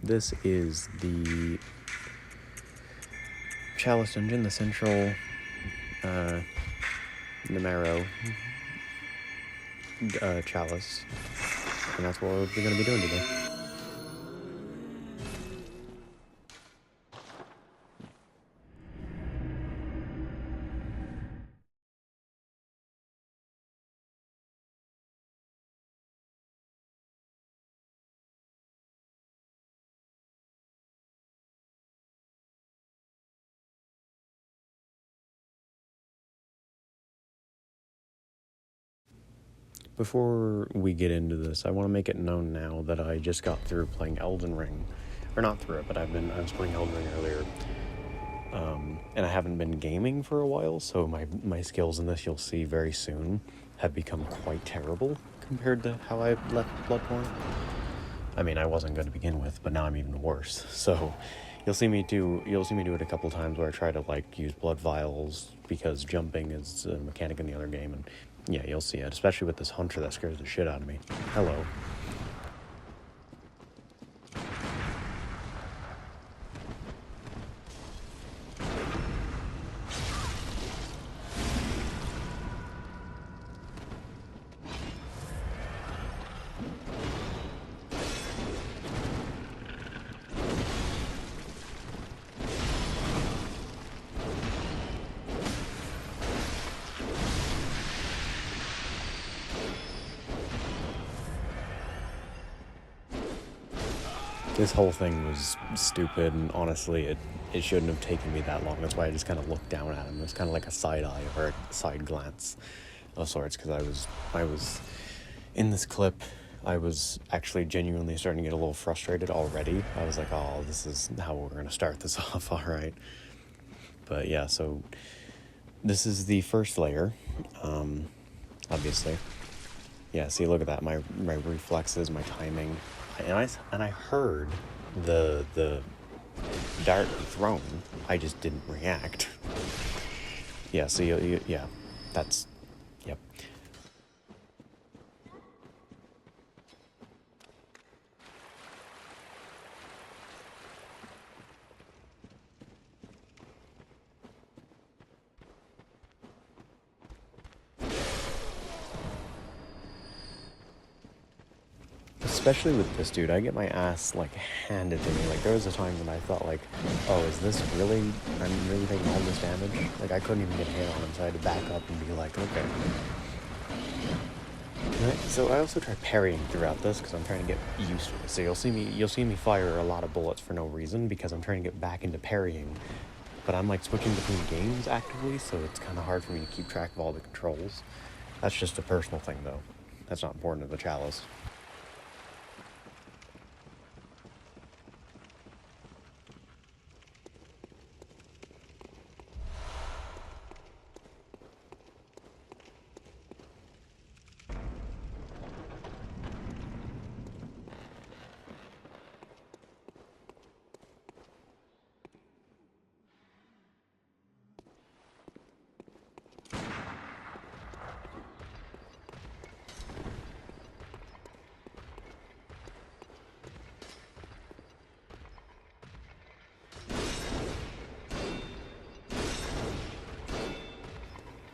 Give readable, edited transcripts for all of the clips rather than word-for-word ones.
This is the Chalice Dungeon, the Central Pthumeru Chalice, and that's what we're going to be doing today. Before we get into this, I want to make it known now that I just got through playing Elden Ring. Or not through it, but I was playing Elden Ring earlier. And I haven't been gaming for a while, so my skills in this, you'll see very soon, have become quite terrible compared to how I left Bloodborne. I mean, I wasn't good to begin with, but now I'm even worse. So you'll see me do it a couple times where I try to use blood vials because jumping is a mechanic in the other game, and yeah, you'll see it, especially with this hunter that scares the shit out of me. Hello. This whole thing was stupid, and honestly, it shouldn't have taken me that long. That's why I just kind of looked down at him. It was kind of like a side eye or a side glance of sorts, because I was in this clip. I was actually genuinely starting to get a little frustrated already. I was like, oh, this is how we're going to start this off, all right. But yeah, so this is the first layer, obviously. Yeah, see, look at that. My reflexes, my timing. And I heard the dart thrown. I just didn't react. Yeah, so yeah, that's, yep. Especially with this dude, I get my ass handed to me. There was a time when I thought oh, is this really, I'm really taking all this damage? I couldn't even get a hit on him, so I had to back up and be like, okay. Right, so I also try parrying throughout this because I'm trying to get used to it. So you'll see me fire a lot of bullets for no reason because I'm trying to get back into parrying. But I'm switching between games actively, so it's kind of hard for me to keep track of all the controls. That's just a personal thing though. That's not important to the Chalice.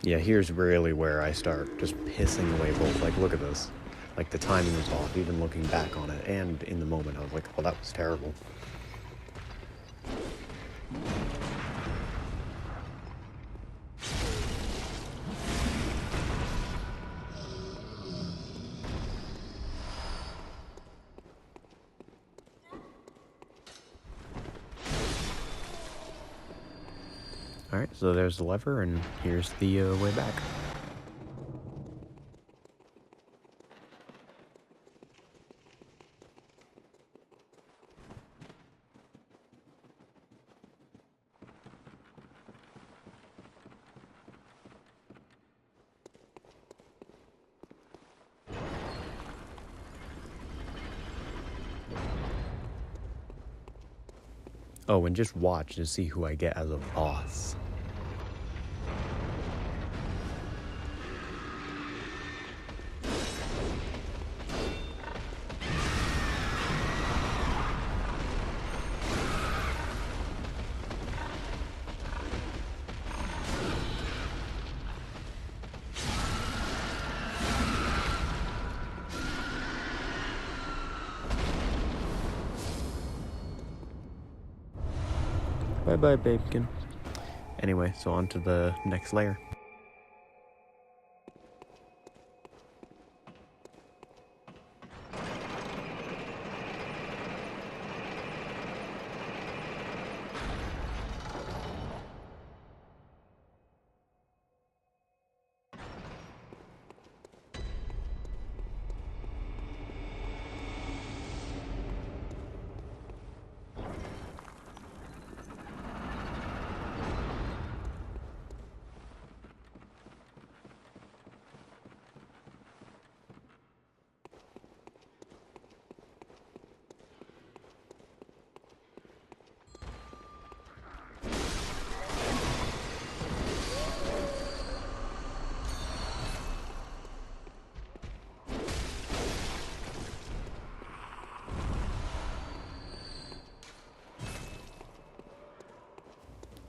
Yeah, here's really where I start just pissing away both. Look at this. The timing was off, even looking back on it, and in the moment I was like, oh, that was terrible. Alright, so there's the lever, and here's the way back. Oh, and just watch to see who I get as a boss. Bye-bye, Babkin. Anyway, so on to the next layer.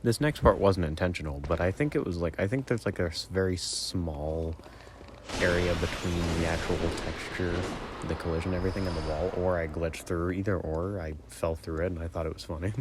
This next part wasn't intentional, but I think it was like, I think there's like a very small area between the actual texture, the collision, everything, and the wall, or I glitched through, either or, I fell through it and I thought it was funny.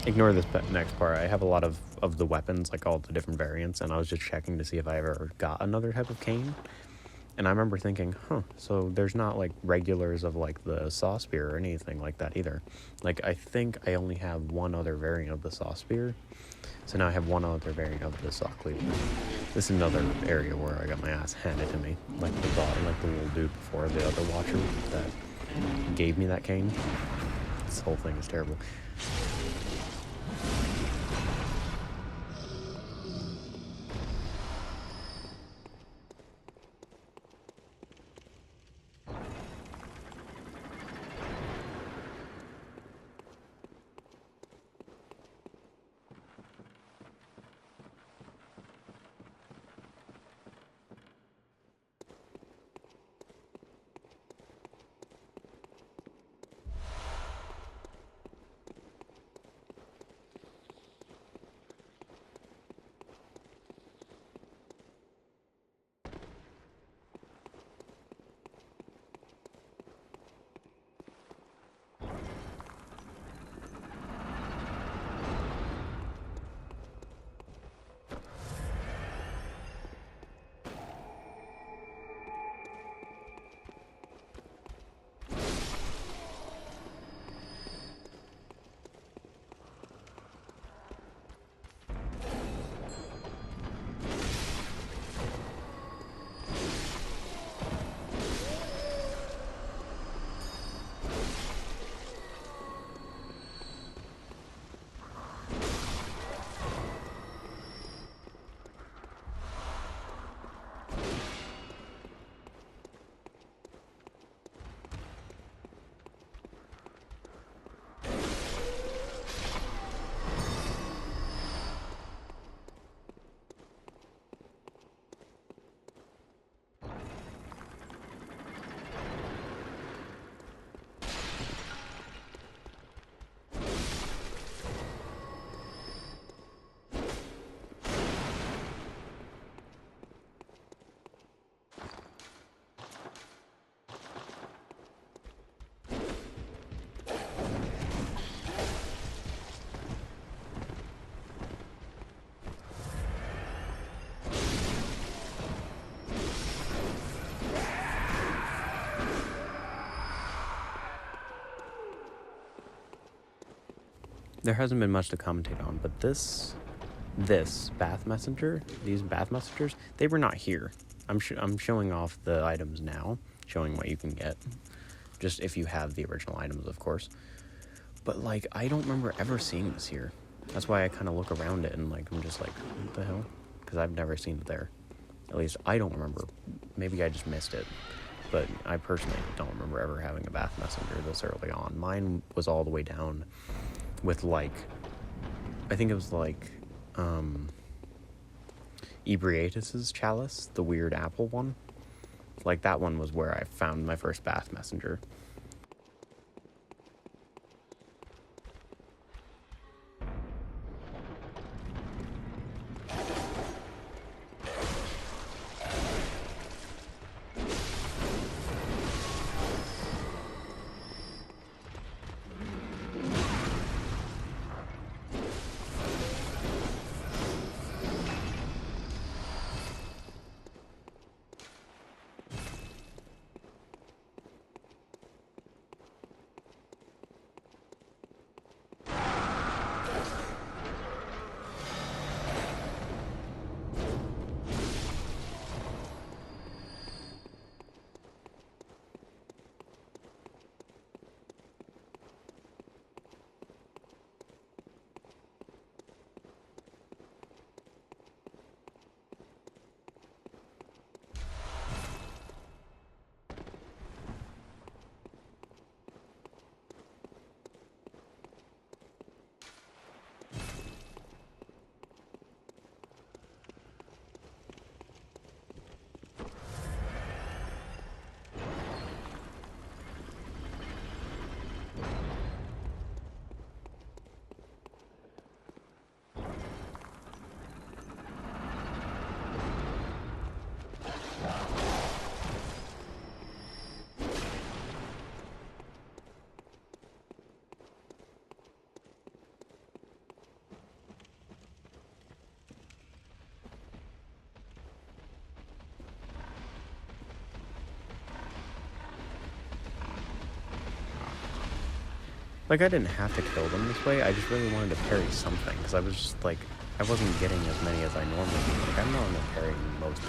Ignore this next part. I have a lot of the weapons, like all the different variants, and I was just checking to see if I ever got another type of cane. And I remember thinking, so there's not like regulars of like the saw spear or anything like that either. Like, I think I only have one other variant of the saw spear. So now I have one other variant of the saw cleaver. This is another area where I got my ass handed to me. Like the little dude before, the other watcher that gave me that cane. This whole thing is terrible. there hasn't been much to commentate on, but this bath messenger, these bath messengers, they were not here. I'm showing off the items now, showing what you can get, just if you have the original items, of course. But like, I don't remember ever seeing this here. That's why I kind of look around it and like, I'm just like, what the hell? Because I've never seen it there. At least I don't remember. Maybe I just missed it. But I personally don't remember ever having a bath messenger this early on. Mine was all the way down with like, I think it was like, Ebriatus's chalice, the weird apple one. Like, that one was where I found my first bath messenger. Like, I didn't have to kill them this way, I just really wanted to parry something, because I was just, like, I wasn't getting as many as I normally do. Like, I'm normally parrying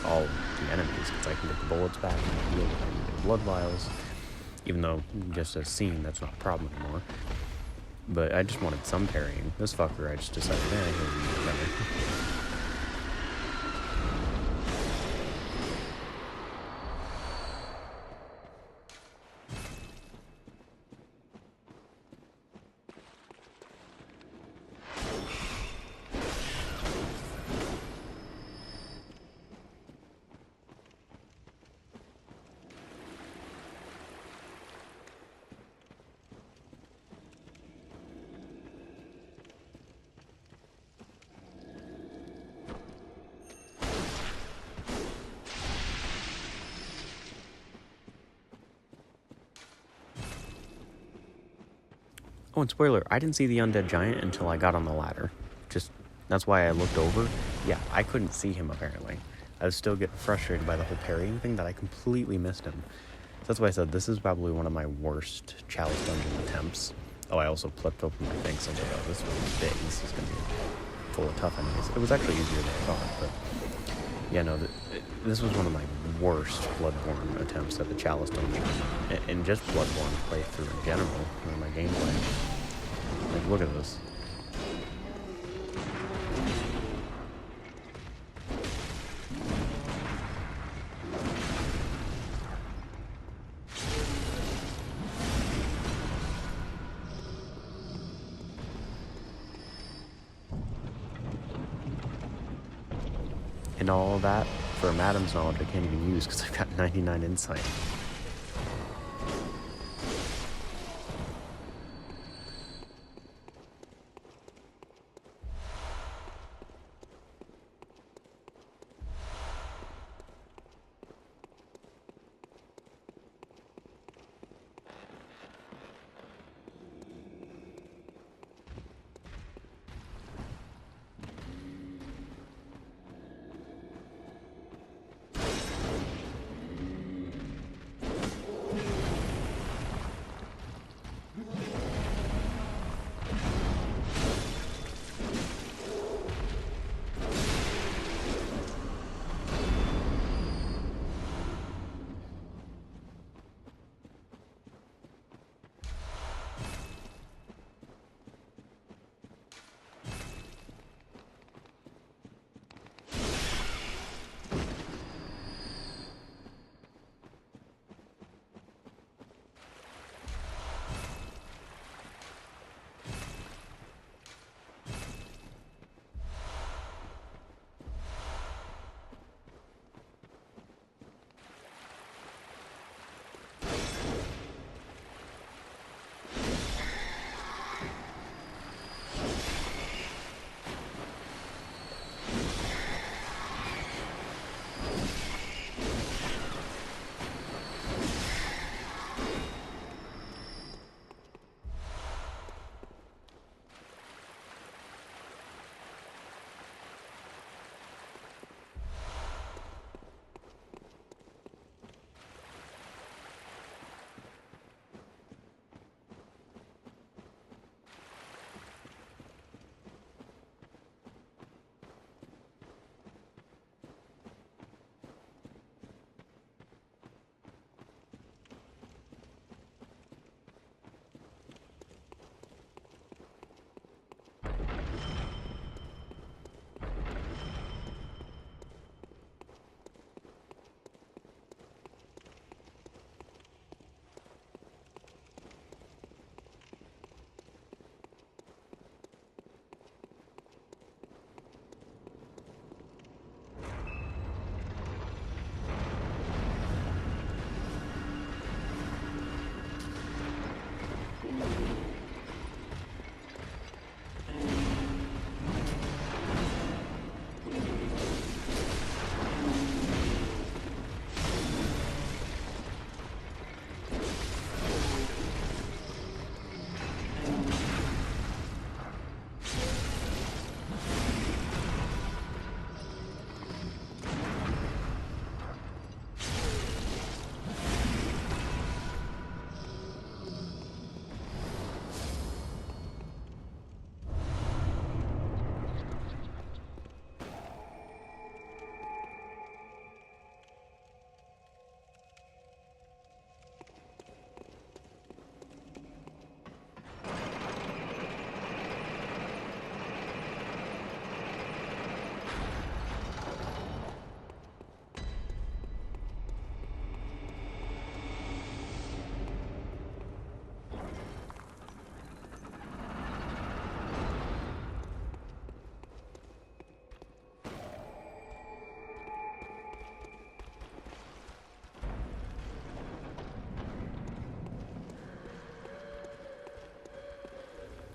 all the enemies, because I can get the bullets back and heal with the blood vials, even though, just as seen, that's not a problem anymore. But I just wanted some parrying. This fucker, I just decided, he'll never. Oh, and spoiler, I didn't see the undead giant until I got on the ladder. That's why I looked over. Yeah, I couldn't see him, apparently. I was still getting frustrated by the whole parrying thing that I completely missed him. So that's why I said this is probably one of my worst Chalice Dungeon attempts. Oh, I also flipped open my thing, so I was like, oh, this one's big. This is going to be full of tough enemies. It was actually easier than I thought, but... Yeah, no, this was one of my worst Bloodborne attempts at the Chalice Dungeon. And just Bloodborne playthrough in general, in my gameplay. Like, look at this. And all that, for Madam's knowledge, I can't even use because I've got 99 insight.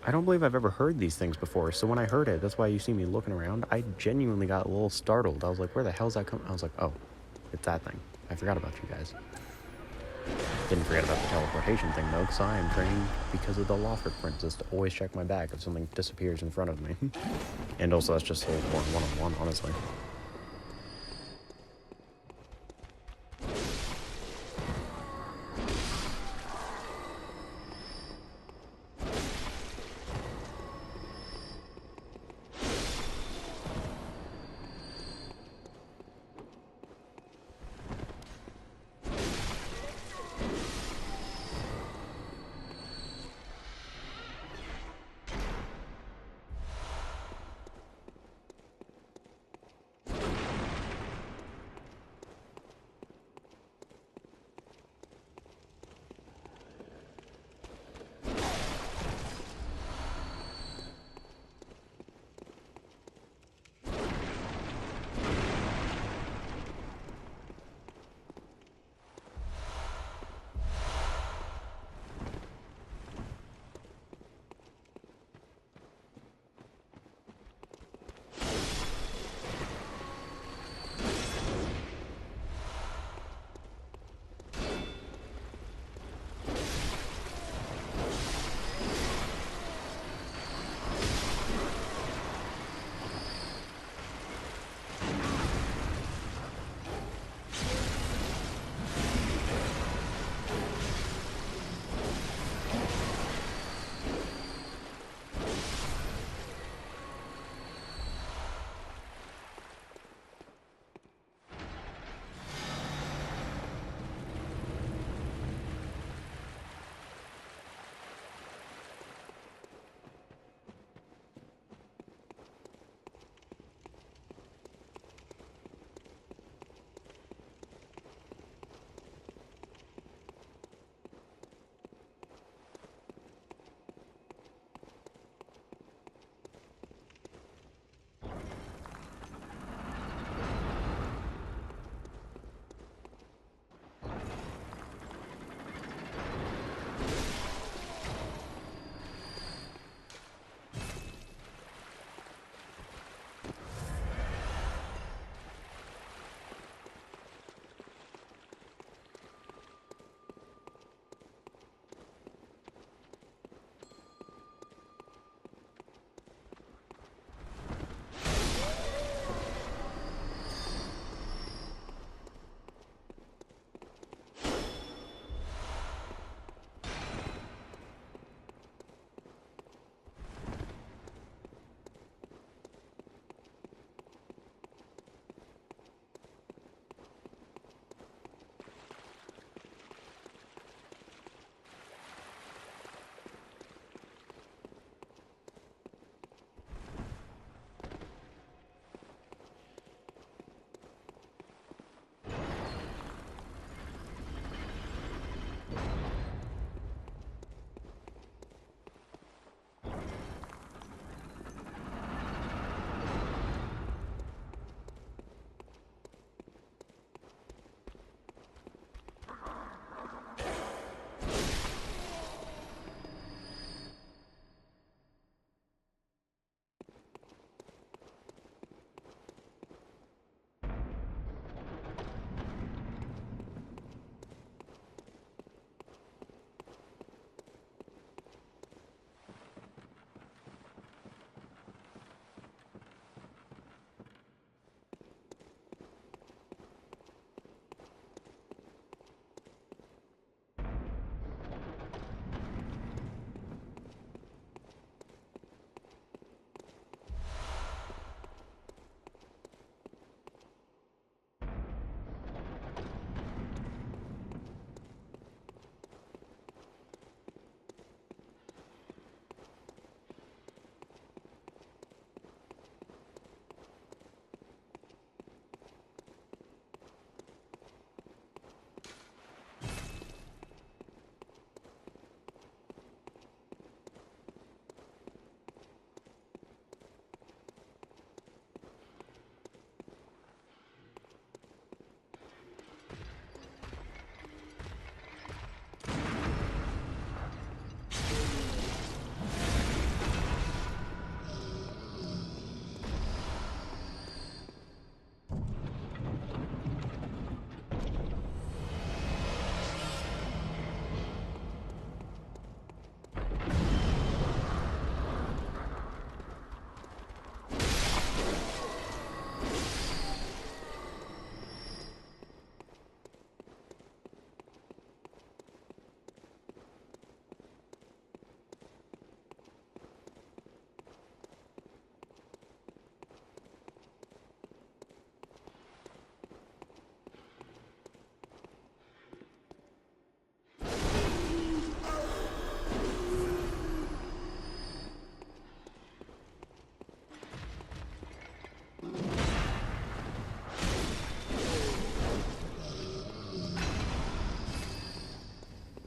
I don't believe I've ever heard these things before, so when I heard it, that's why you see me looking around, I genuinely got a little startled. I was like, where the hell's that coming? I was like, oh, it's that thing. I forgot about you guys. Didn't forget about the teleportation thing, though, because I am trained because of the Lothric Princess to always check my bag if something disappears in front of me. And also, that's just Soulsborne 101, honestly.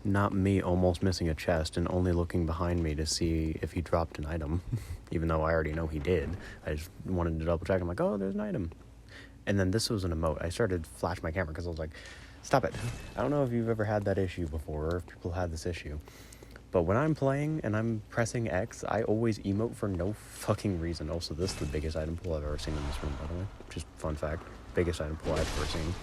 not me almost missing a chest and only looking behind me to see if he dropped an item, even though I already know he did. I just wanted to double check. I'm like, oh, there's an item. And then this was an emote. I started to flash my camera because I was like, stop it. I don't know if you've ever had that issue before or if people had this issue. But when I'm playing and I'm pressing X, I always emote for no fucking reason. Also, this is the biggest item pool I've ever seen in this room, by the way. Just fun fact. Biggest item pool I've ever seen.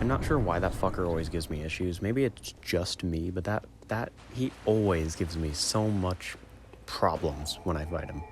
I'm not sure why that fucker always gives me issues. Maybe it's just me, but that he always gives me so much problems when I fight him.